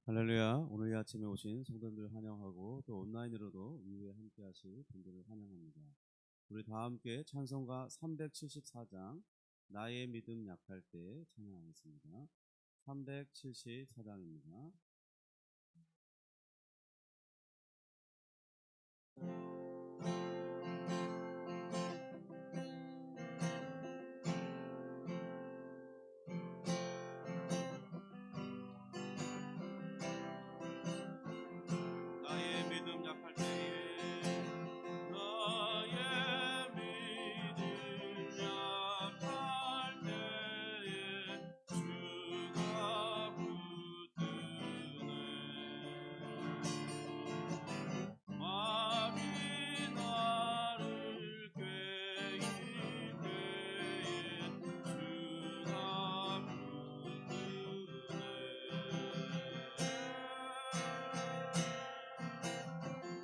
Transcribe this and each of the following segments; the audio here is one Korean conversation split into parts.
할렐루야. 오늘 이 아침에 오신 성도님들 환영하고 또 온라인으로도 이후에 함께 하실 분들을 환영합니다. 우리 다 함께 찬송가 374장 나의 믿음 약할 때 찬양하겠습니다. 374장입니다. 나의 믿음 약할 때에 나의 믿음 약할 때에 주가 붙드네 마음이 나를 꾀일 때에 주가 붙드네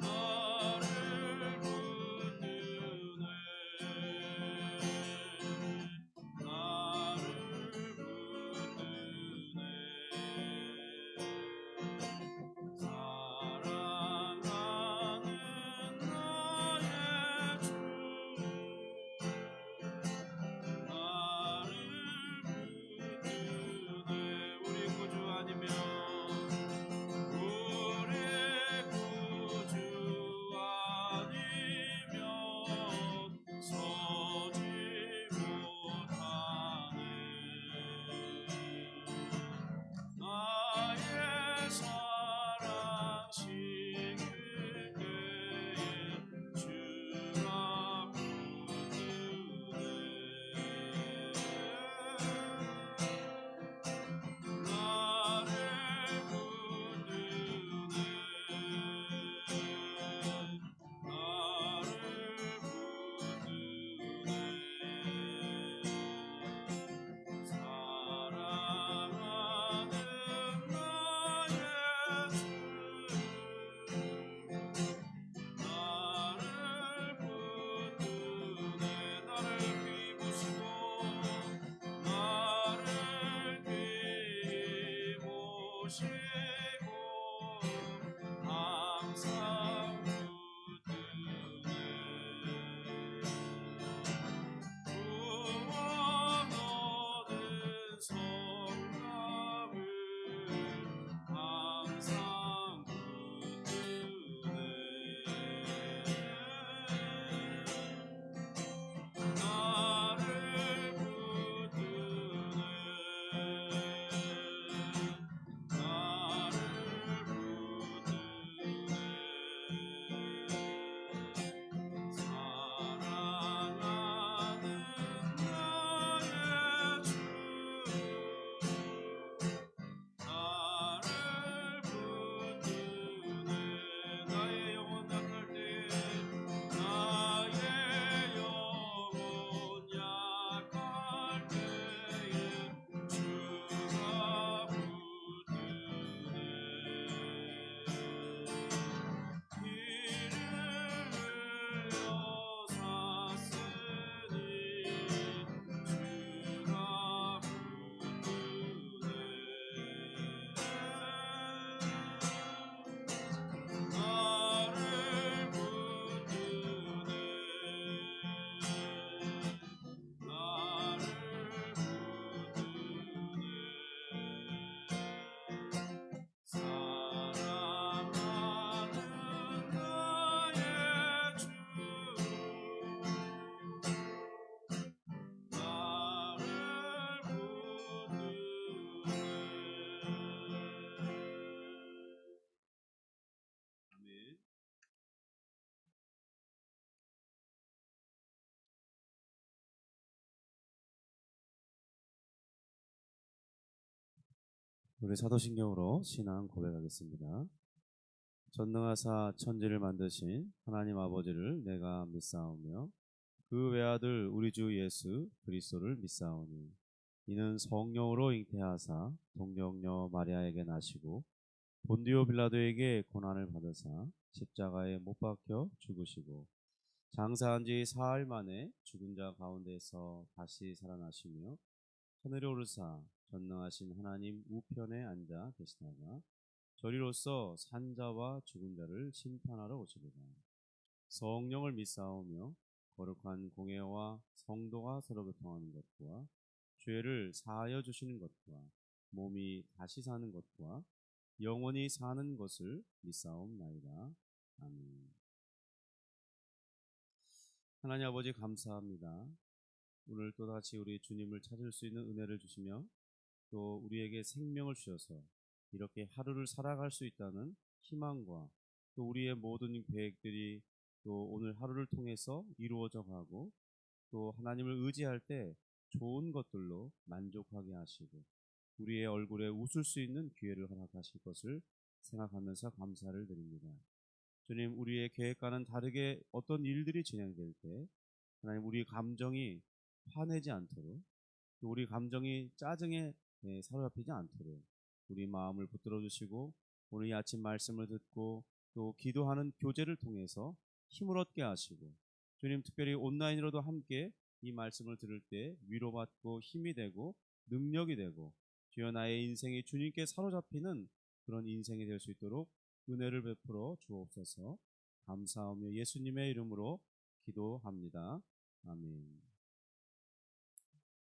나를 붙드네 나를 붙드네 사랑하는 나의 주 나를 붙드네 우리 구주 아니면 우리 구주 아니면 서지 못하네 나의 사랑 식을 때에 주가 붙드네 나를 붙드네 나를 붙드네 사랑하는 나의 주 나를 붙드네 나를 귀 보시고 나를 귀 보시고 항상 붙드네 구원 얻은 성감을 항상 붙드네 나를 붙드네 나를 붙드네 사랑하는 나의 주 나를 붙드네 나의 영혼 약할 때에 나의 영혼 약할 때에 주가 붙드네 피를 흘려 샀으니 주가 붙드네 나를 붙드네 나를 붙드네 사랑하는 나의 주 나를 붙드네 아멘. 우리 사도신경으로 신앙 고백하겠습니다. 전능하사 천지를 만드신 하나님 아버지를 내가 믿사오며 그 외아들 우리 주 예수 그리스도를 믿사오니 이는 성령으로 잉태하사 동정녀 마리아에게 나시고 본디오 빌라도에게 고난을 받으사 십자가에 못 박혀 죽으시고 장사한 지 사흘 만에 죽은 자 가운데서 다시 살아나시며 하늘에 오르사 전능하신 하나님 우편에 앉아 계시다가 저리로서 산자와 죽은 자를 심판하러 오시리라. 성령을 믿사오며 거룩한 공예와 성도가 서로 교통하는 것과 죄를 사하여 주시는 것과 몸이 다시 사는 것과 영원히 사는 것을 믿사옵나이다. 아멘. 하나님 아버지 감사합니다. 오늘 또다시 우리 주님을 찾을 수 있는 은혜를 주시며 또 우리에게 생명을 주셔서 이렇게 하루를 살아갈 수 있다는 희망과 또 우리의 모든 계획들이 또 오늘 하루를 통해서 이루어져 가고 또 하나님을 의지할 때 좋은 것들로 만족하게 하시고 우리의 얼굴에 웃을 수 있는 기회를 허락하실 것을 생각하면서 감사를 드립니다. 주님, 우리의 계획과는 다르게 어떤 일들이 진행될 때 하나님 우리 감정이 화내지 않도록 또 우리 감정이 짜증에 사로잡히지 않도록 우리 마음을 붙들어 주시고 오늘 이 아침 말씀을 듣고 또 기도하는 교제를 통해서 힘을 얻게 하시고 주님 특별히 온라인으로도 함께 이 말씀을 들을 때 위로받고 힘이 되고 능력이 되고 주여 나의 인생이 주님께 사로잡히는 그런 인생이 될 수 있도록 은혜를 베풀어 주옵소서. 감사하며 예수님의 이름으로 기도합니다. 아멘.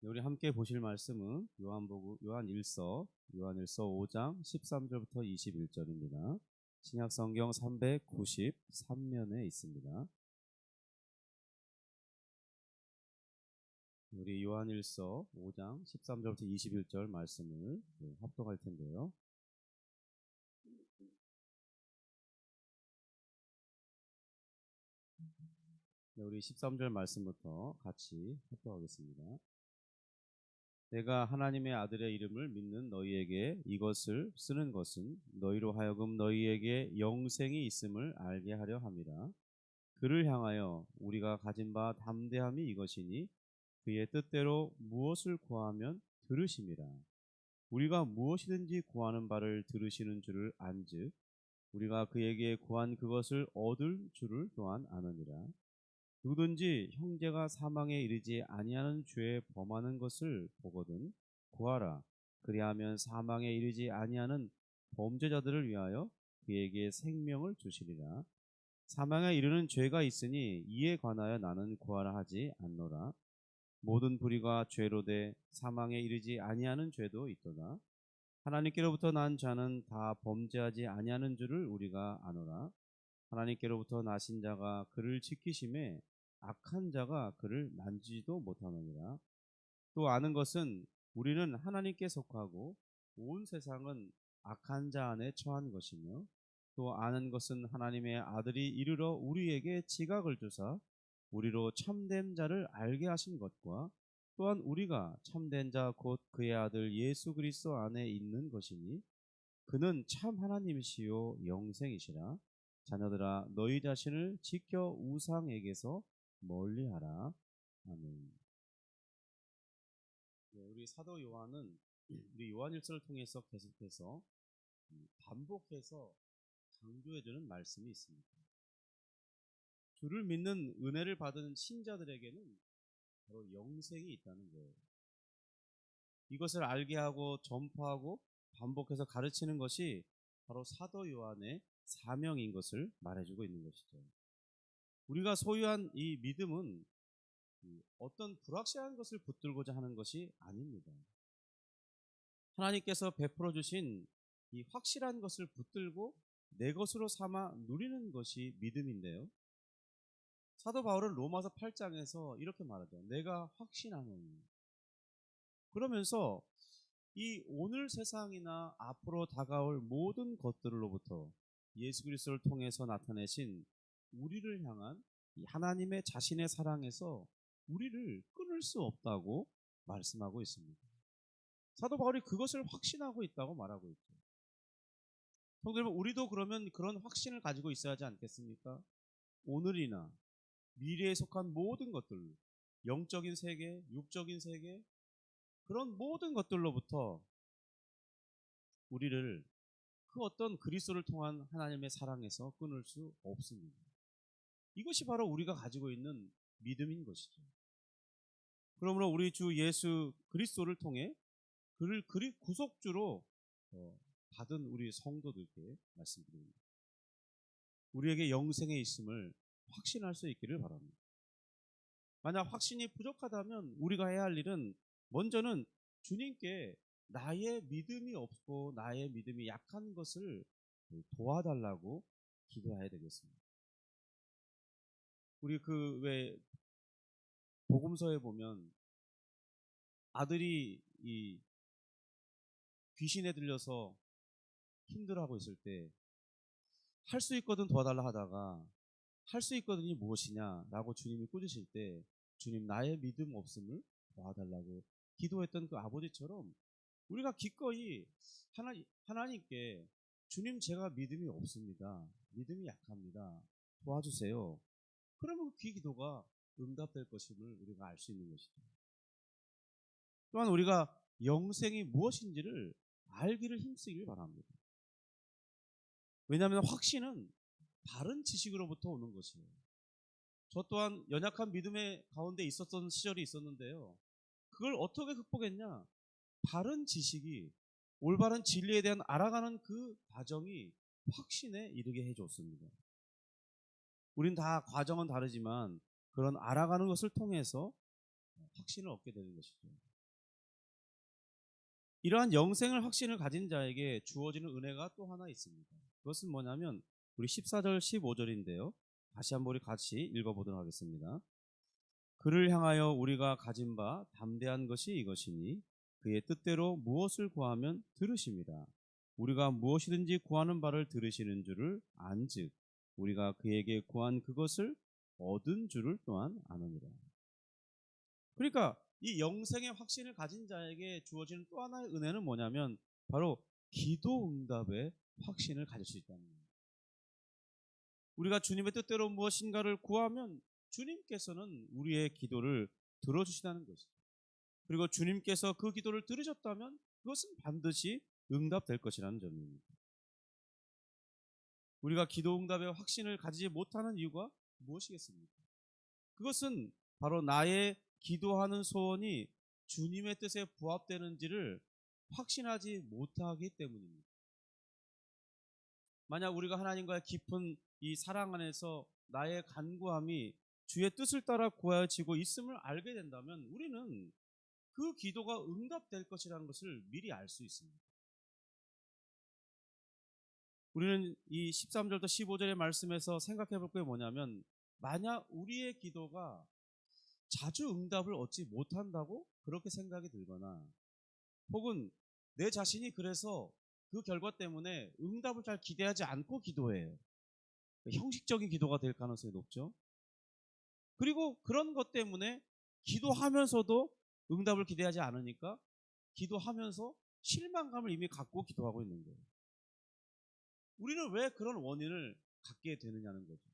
우리 함께 보실 말씀은 요한일서 5장 13절부터 21절입니다. 신약성경 393면에 있습니다. 우리 요한일서 5장 13절부터 21절 말씀을 합독할 텐데요. 우리 13절 말씀부터 같이 합독하겠습니다. 내가 하나님의 아들의 이름을 믿는 너희에게 이것을 쓰는 것은 너희로 하여금 너희에게 영생이 있음을 알게 하려 함이라. 그를 향하여 우리가 가진 바 담대함이 이것이니 그의 뜻대로 무엇을 구하면 들으심이라. 우리가 무엇이든지 구하는 바를 들으시는 줄을 안즉 우리가 그에게 구한 그것을 얻을 줄을 또한 아느니라. 누구든지 형제가 사망에 이르지 아니하는 죄에 범하는 것을 보거든 구하라. 그리하면 사망에 이르지 아니하는 범죄자들을 위하여 그에게 생명을 주시리라. 사망에 이르는 죄가 있으니 이에 관하여 나는 구하라 하지 않노라. 모든 불의가 죄로 돼 사망에 이르지 아니하는 죄도 있도다. 하나님께로부터 난 자는 다 범죄하지 아니하는 줄을 우리가 아노라. 하나님께로부터 나신 자가 그를 지키심에 악한 자가 그를 만지지도 못하느니라. 또 아는 것은 우리는 하나님께 속하고 온 세상은 악한 자 안에 처한 것이며 또 아는 것은 하나님의 아들이 이르러 우리에게 지각을 주사 우리로 참된 자를 알게 하신 것과 또한 우리가 참된 자 곧 그의 아들 예수 그리스도 안에 있는 것이니 그는 참 하나님이시요 영생이시라. 자녀들아 너희 자신을 지켜 우상에게서 멀리하라. 아멘. 우리 사도 요한은 우리 요한일서를 통해서 계속해서 반복해서 강조해주는 말씀이 있습니다. 주를 믿는 은혜를 받은 신자들에게는 바로 영생이 있다는 거예요. 이것을 알게 하고 전파하고 반복해서 가르치는 것이 바로 사도 요한의 사명인 것을 말해주고 있는 것이죠. 우리가 소유한 이 믿음은 어떤 불확실한 것을 붙들고자 하는 것이 아닙니다. 하나님께서 베풀어 주신 이 확실한 것을 붙들고 내 것으로 삼아 누리는 것이 믿음인데요. 사도 바울은 로마서 8장에서 이렇게 말하죠. 내가 확신하노니. 그러면서 이 오늘 세상이나 앞으로 다가올 모든 것들로부터 예수 그리스도를 통해서 나타내신 우리를 향한 하나님의 자신의 사랑에서 우리를 끊을 수 없다고 말씀하고 있습니다. 사도 바울이 그것을 확신하고 있다고 말하고 있죠. 성도 여러분, 우리도 그러면 그런 확신을 가지고 있어야 하지 않겠습니까? 오늘이나 미래에 속한 모든 것들, 영적인 세계, 육적인 세계, 그런 모든 것들로부터 우리를 그 어떤 그리스도를 통한 하나님의 사랑에서 끊을 수 없습니다. 이것이 바로 우리가 가지고 있는 믿음인 것이죠. 그러므로 우리 주 예수 그리스도를 통해 그를 구속주로 받은 우리 성도들께 말씀드립니다. 우리에게 영생에 있음을 확신할 수 있기를 바랍니다. 만약 확신이 부족하다면 우리가 해야 할 일은 먼저는 주님께 나의 믿음이 없고 나의 믿음이 약한 것을 도와달라고 기도해야 되겠습니다. 우리 그 왜 복음서에 보면 아들이 이 귀신에 들려서 힘들어하고 있을 때 할 수 있거든 도와달라 하다가 할 수 있거든이 무엇이냐라고 주님이 꾸짖으실 때 주님 나의 믿음 없음을 도와달라고 기도했던 그 아버지처럼 우리가 기꺼이 하나님께 주님 제가 믿음이 없습니다. 믿음이 약합니다. 도와주세요. 그러면 그 기도가 응답될 것임을 우리가 알 수 있는 것이죠. 또한 우리가 영생이 무엇인지를 알기를 힘쓰기를 바랍니다. 왜냐하면 확신은 바른 지식으로부터 오는 것이에요. 저 또한 연약한 믿음의 가운데 있었던 시절이 있었는데요. 그걸 어떻게 극복했냐? 바른 지식이 올바른 진리에 대한 알아가는 그 과정이 확신에 이르게 해줬습니다. 우린 다 과정은 다르지만 그런 알아가는 것을 통해서 확신을 얻게 되는 것이죠. 이러한 영생을 확신을 가진 자에게 주어지는 은혜가 또 하나 있습니다. 그것은 뭐냐면 우리 14절 15절인데요. 다시 한번 우리 같이 읽어보도록 하겠습니다. 그를 향하여 우리가 가진 바 담대한 것이 이것이니 그의 뜻대로 무엇을 구하면 들으십니다. 우리가 무엇이든지 구하는 바를 들으시는 줄을 안즉 우리가 그에게 구한 그것을 얻은 줄을 또한 아느니라. 그러니까 이 영생의 확신을 가진 자에게 주어지는 또 하나의 은혜는 뭐냐면 바로 기도 응답의 확신을 가질 수 있다는 겁니다. 우리가 주님의 뜻대로 무엇인가를 구하면 주님께서는 우리의 기도를 들어주시다는 것이죠. 그리고 주님께서 그 기도를 들으셨다면 그것은 반드시 응답될 것이라는 점입니다. 우리가 기도 응답의 확신을 가지지 못하는 이유가 무엇이겠습니까? 그것은 바로 나의 기도하는 소원이 주님의 뜻에 부합되는지를 확신하지 못하기 때문입니다. 만약 우리가 하나님과의 깊은 이 사랑 안에서 나의 간구함이 주의 뜻을 따라 구하여지고 있음을 알게 된다면 우리는 그 기도가 응답될 것이라는 것을 미리 알 수 있습니다. 우리는 이 13절부터 15절의 말씀에서 생각해 볼 게 뭐냐면 만약 우리의 기도가 자주 응답을 얻지 못한다고 그렇게 생각이 들거나 혹은 내 자신이 그래서 그 결과 때문에 응답을 잘 기대하지 않고 기도해요. 형식적인 기도가 될 가능성이 높죠. 그리고 그런 것 때문에 기도하면서도 응답을 기대하지 않으니까 기도하면서 실망감을 이미 갖고 기도하고 있는 거예요. 우리는 왜 그런 원인을 갖게 되느냐는 거죠.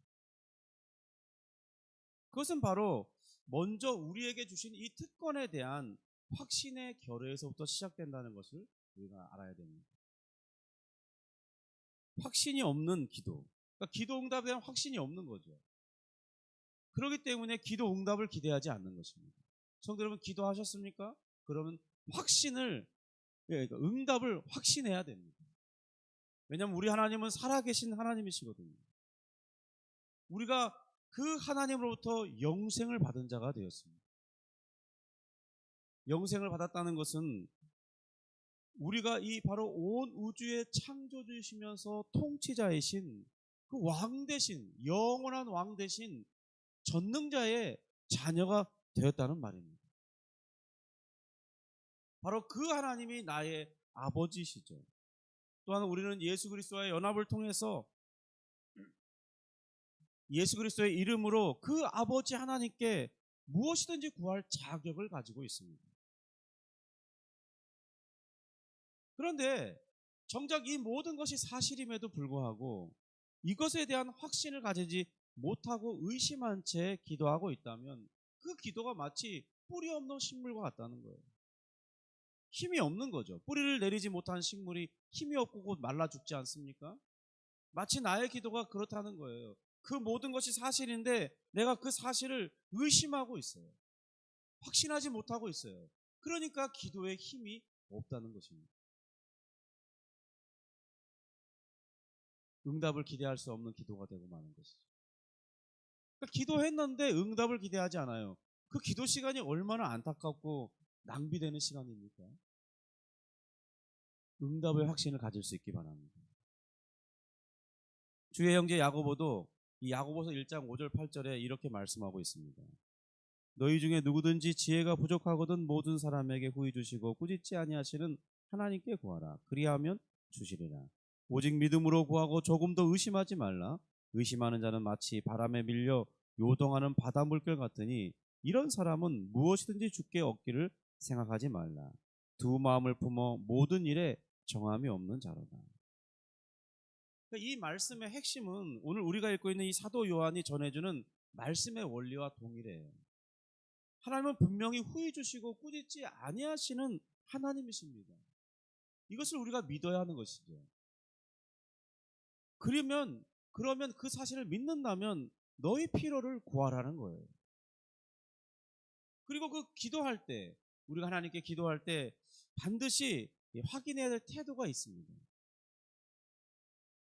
그것은 바로 먼저 우리에게 주신 이 특권에 대한 확신의 결여에서부터 시작된다는 것을 우리가 알아야 됩니다. 확신이 없는 기도, 그러니까 기도 응답에 대한 확신이 없는 거죠. 그렇기 때문에 기도 응답을 기대하지 않는 것입니다. 성도 여러분 기도하셨습니까? 그러면 확신을, 그러니까 응답을 확신해야 됩니다. 왜냐하면 우리 하나님은 살아계신 하나님이시거든요. 우리가 그 하나님으로부터 영생을 받은 자가 되었습니다. 영생을 받았다는 것은 우리가 이 바로 온 우주의 창조주이시면서 통치자이신 그 왕 대신, 영원한 왕 대신 전능자의 자녀가 되었다는 말입니다. 바로 그 하나님이 나의 아버지시죠. 또한 우리는 예수 그리스도와의 연합을 통해서 예수 그리스도의 이름으로 그 아버지 하나님께 무엇이든지 구할 자격을 가지고 있습니다. 그런데 정작 이 모든 것이 사실임에도 불구하고 이것에 대한 확신을 가지지 못하고 의심한 채 기도하고 있다면 그 기도가 마치 뿌리 없는 식물과 같다는 거예요. 힘이 없는 거죠. 뿌리를 내리지 못한 식물이 힘이 없고 곧 말라 죽지 않습니까? 마치 나의 기도가 그렇다는 거예요. 그 모든 것이 사실인데 내가 그 사실을 의심하고 있어요. 확신하지 못하고 있어요. 그러니까 기도에 힘이 없다는 것입니다. 응답을 기대할 수 없는 기도가 되고 마는 것이죠. 그러니까 기도했는데 응답을 기대하지 않아요. 그 기도 시간이 얼마나 안타깝고 낭비되는 시간입니까? 응답의 확신을 가질 수 있기 바랍니다. 주의 형제 야고보도 이 야고보서 1장 5절 8절에 이렇게 말씀하고 있습니다. 너희 중에 누구든지 지혜가 부족하거든 모든 사람에게 후히 주시고 꾸짖지 아니하시는 하나님께 구하라. 그리하면 주시리라. 오직 믿음으로 구하고 조금도 의심하지 말라. 의심하는 자는 마치 바람에 밀려 요동하는 바다 물결 같으니 이런 사람은 무엇이든지 주께 얻기를 생각하지 말라. 두 마음을 품어 모든 일에 정함이 없는 자로다. 이 말씀의 핵심은 오늘 우리가 읽고 있는 이 사도 요한이 전해주는 말씀의 원리와 동일해요. 하나님은 분명히 후히 주시고 꾸짖지 아니하시는 하나님이십니다. 이것을 우리가 믿어야 하는 것이죠. 그러면 그 사실을 믿는다면 너희 필요를 구하라는 거예요. 그리고 그 기도할 때, 우리가 하나님께 기도할 때 반드시 확인해야 될 태도가 있습니다.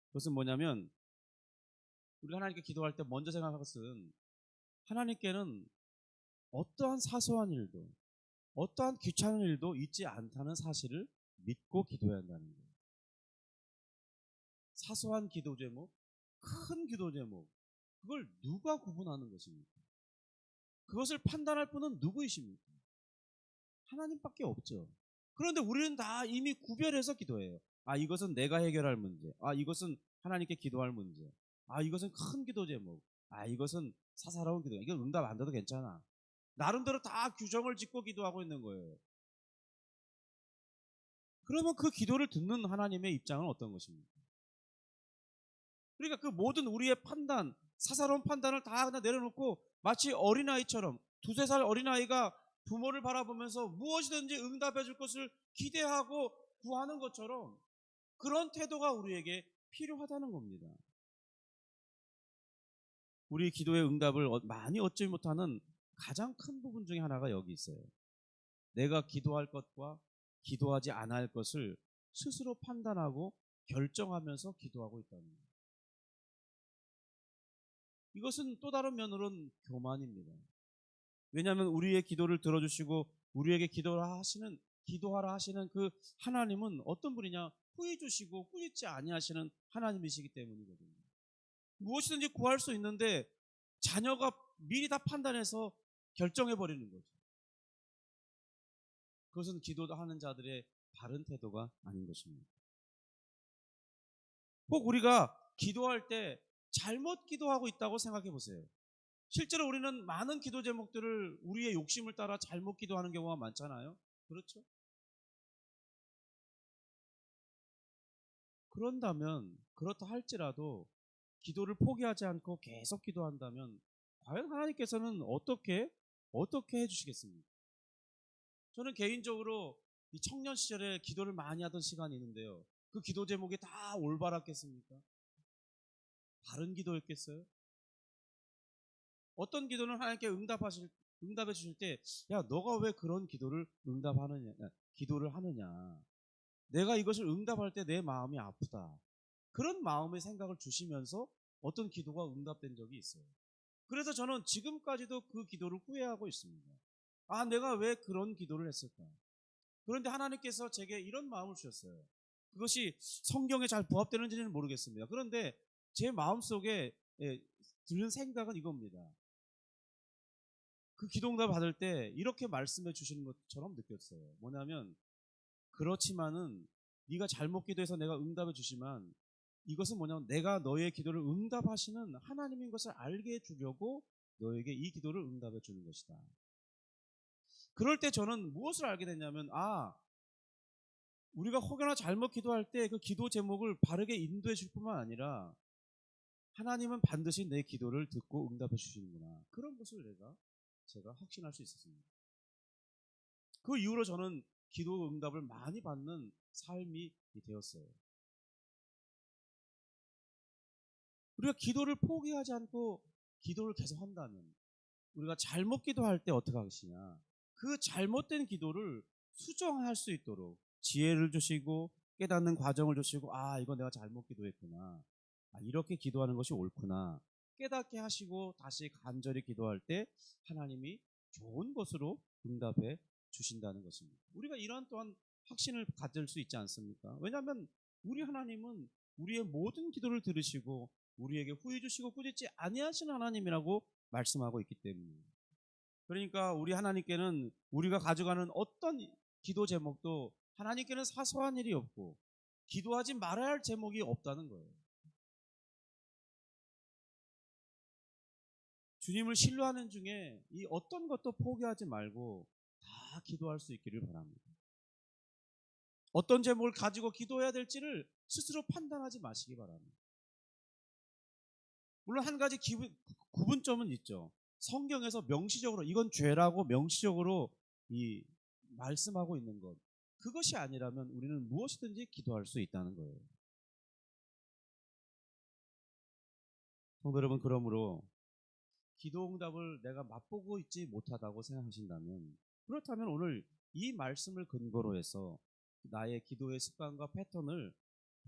그것은 뭐냐면 우리가 하나님께 기도할 때 먼저 생각할 것은 하나님께는 어떠한 사소한 일도 어떠한 귀찮은 일도 있지 않다는 사실을 믿고 기도해야 한다는 거예요. 사소한 기도 제목, 큰 기도 제목, 그걸 누가 구분하는 것입니까? 그것을 판단할 분은 누구이십니까? 하나님밖에 없죠. 그런데 우리는 다 이미 구별해서 기도해요. 아, 이것은 내가 해결할 문제. 아, 이것은 하나님께 기도할 문제. 아, 이것은 큰 기도 제목. 아, 이것은 사사로운 기도. 이건 응답 안 돼도 괜찮아. 나름대로 다 규정을 짓고 기도하고 있는 거예요. 그러면 그 기도를 듣는 하나님의 입장은 어떤 것입니까? 그러니까 그 모든 우리의 판단, 사사로운 판단을 다 그냥 내려놓고 마치 어린아이처럼 두세 살 어린아이가 부모를 바라보면서 무엇이든지 응답해 줄 것을 기대하고 구하는 것처럼 그런 태도가 우리에게 필요하다는 겁니다. 우리 기도의 응답을 많이 얻지 못하는 가장 큰 부분 중에 하나가 여기 있어요. 내가 기도할 것과 기도하지 않아야 할 것을 스스로 판단하고 결정하면서 기도하고 있다는 거예요. 이것은 또 다른 면으로는 교만입니다. 왜냐하면 우리의 기도를 들어주시고 우리에게 기도하라 하시는 그 하나님은 어떤 분이냐? 후히 주시고 꾸짖지 아니하시는 하나님이시기 때문이거든요. 무엇이든지 구할 수 있는데 자녀가 미리 다 판단해서 결정해버리는 거죠. 그것은 기도하는 자들의 바른 태도가 아닌 것입니다. 꼭 우리가 기도할 때 잘못 기도하고 있다고 생각해 보세요. 실제로 우리는 많은 기도 제목들을 우리의 욕심을 따라 잘못 기도하는 경우가 많잖아요. 그렇죠? 그렇다 할지라도 기도를 포기하지 않고 계속 기도한다면 과연 하나님께서는 어떻게 해주시겠습니까? 저는 개인적으로 이 청년 시절에 기도를 많이 하던 시간이 있는데요. 그 기도 제목이 다 올바랐겠습니까? 바른 기도였겠어요? 어떤 기도는 하나님께 응답해 주실 때, 야, 너가 왜 그런 기도를 하느냐. 내가 이것을 응답할 때 내 마음이 아프다. 그런 마음의 생각을 주시면서 어떤 기도가 응답된 적이 있어요. 그래서 저는 지금까지도 그 기도를 후회하고 있습니다. 아, 내가 왜 그런 기도를 했을까? 그런데 하나님께서 제게 이런 마음을 주셨어요. 그것이 성경에 잘 부합되는지는 모르겠습니다. 그런데 제 마음속에 드는 생각은 이겁니다. 그 기도응답 받을 때 이렇게 말씀해 주시는 것처럼 느꼈어요. 뭐냐면 그렇지만은 네가 잘못 기도해서 내가 응답해 주지만 이것은 뭐냐면 내가 너의 기도를 응답하시는 하나님인 것을 알게 해주려고 너에게 이 기도를 응답해 주는 것이다. 그럴 때 저는 무엇을 알게 됐냐면 우리가 혹여나 잘못 기도할 때 그 기도 제목을 바르게 인도해 줄 뿐만 아니라 하나님은 반드시 내 기도를 듣고 응답해 주시는구나. 그런 것을 제가 확신할 수 있었습니다. 그 이후로 저는 기도 응답을 많이 받는 삶이 되었어요. 우리가 기도를 포기하지 않고 기도를 계속 한다면 우리가 잘못 기도할 때 어떻게 하시냐? 그 잘못된 기도를 수정할 수 있도록 지혜를 주시고 깨닫는 과정을 주시고 이거 내가 잘못 기도했구나. 이렇게 기도하는 것이 옳구나 깨닫게 하시고 다시 간절히 기도할 때 하나님이 좋은 것으로 응답해 주신다는 것입니다. 우리가 이러한 또한 확신을 가질 수 있지 않습니까? 왜냐하면 우리 하나님은 우리의 모든 기도를 들으시고 우리에게 후회 주시고 꾸짖지 아니하시는 하나님이라고 말씀하고 있기 때문입니다. 그러니까 우리 하나님께는 우리가 가져가는 어떤 기도 제목도 하나님께는 사소한 일이 없고 기도하지 말아야 할 제목이 없다는 거예요. 주님을 신뢰하는 중에 이 어떤 것도 포기하지 말고 다 기도할 수 있기를 바랍니다. 어떤 제목을 가지고 기도해야 될지를 스스로 판단하지 마시기 바랍니다. 물론 한 가지 구분점은 있죠. 성경에서 명시적으로 이건 죄라고 명시적으로 이 말씀하고 있는 것, 그것이 아니라면 우리는 무엇이든지 기도할 수 있다는 거예요. 성도 여러분, 그러므로 기도 응답을 내가 맛보고 있지 못하다고 생각하신다면, 그렇다면 오늘 이 말씀을 근거로 해서 나의 기도의 습관과 패턴을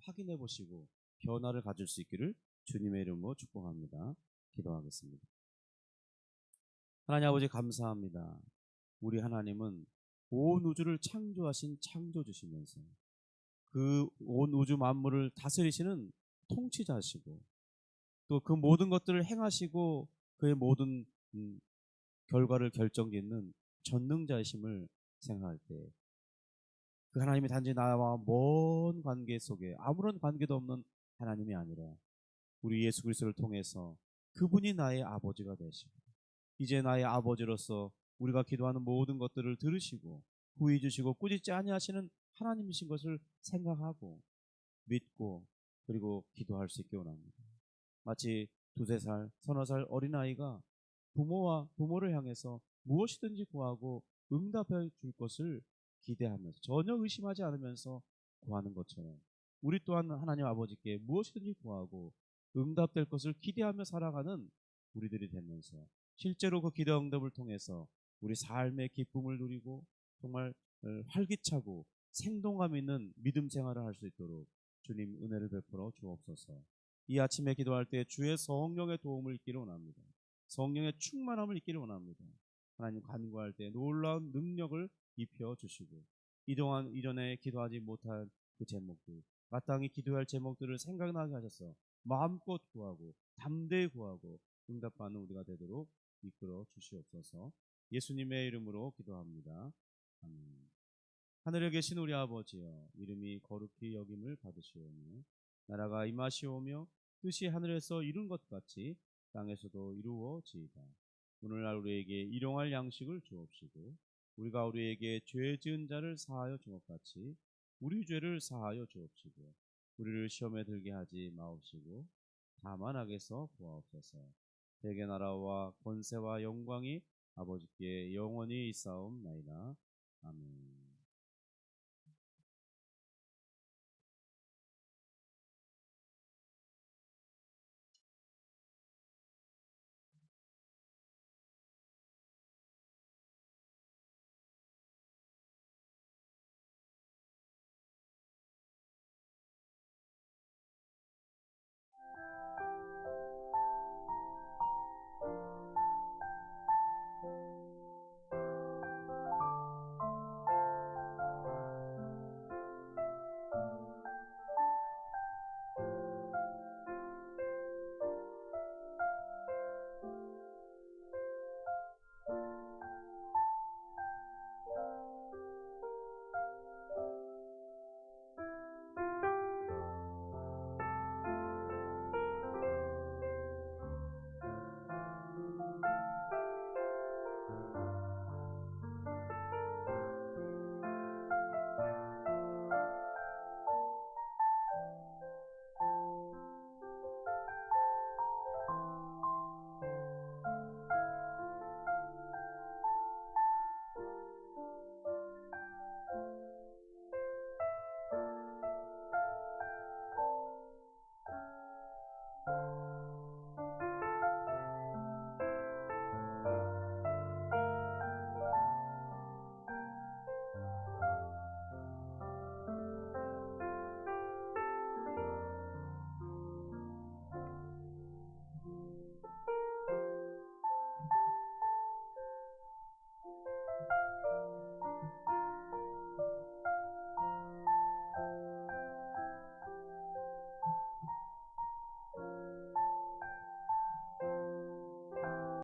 확인해 보시고 변화를 가질 수 있기를 주님의 이름으로 축복합니다. 기도하겠습니다. 하나님 아버지, 감사합니다. 우리 하나님은 온 우주를 창조하신 창조주시면서 그 온 우주 만물을 다스리시는 통치자시고 또 그 모든 것들을 행하시고 그의 모든 결과를 결정짓는 전능자이심을 생각할 때 그 하나님이 단지 나와 먼 관계 속에 아무런 관계도 없는 하나님이 아니라 우리 예수 그리스도를 통해서 그분이 나의 아버지가 되시고 이제 나의 아버지로서 우리가 기도하는 모든 것들을 들으시고 구해 주시고 꾸짖지 아니하시는 하나님이신 것을 생각하고 믿고 그리고 기도할 수 있게 원합니다. 마치 두세 살, 서너 살 어린아이가 부모를 향해서 무엇이든지 구하고 응답해 줄 것을 기대하면서 전혀 의심하지 않으면서 구하는 것처럼 우리 또한 하나님 아버지께 무엇이든지 구하고 응답될 것을 기대하며 살아가는 우리들이 되면서 실제로 그 기도 응답을 통해서 우리 삶의 기쁨을 누리고 정말 활기차고 생동감 있는 믿음 생활을 할 수 있도록 주님 은혜를 베풀어 주옵소서. 이 아침에 기도할 때 주의 성령의 도움을 잊기를 원합니다. 성령의 충만함을 잊기를 원합니다. 하나님 간구할 때 놀라운 능력을 입혀 주시고 이동안 이전에 기도하지 못한 그 제목들, 마땅히 기도할 제목들을 생각나게 하셔서 마음껏 구하고 담대히 구하고 응답받는 우리가 되도록 이끌어 주시옵소서. 예수님의 이름으로 기도합니다. 아멘. 하늘에 계신 우리 아버지여, 이름이 거룩히 여김을 받으시오며 나라가 임하시오며 뜻이 하늘에서 이룬 것 같이 땅에서도 이루어지이다. 오늘날 우리에게 일용할 양식을 주옵시고 우리가 우리에게 죄 지은 자를 사하여 준 것 같이 우리 죄를 사하여 주옵시고 우리를 시험에 들게 하지 마옵시고 다만 악에서 구하옵소서. 대개 나라와 권세와 영광이 아버지께 영원히 있사옵나이다. 아멘.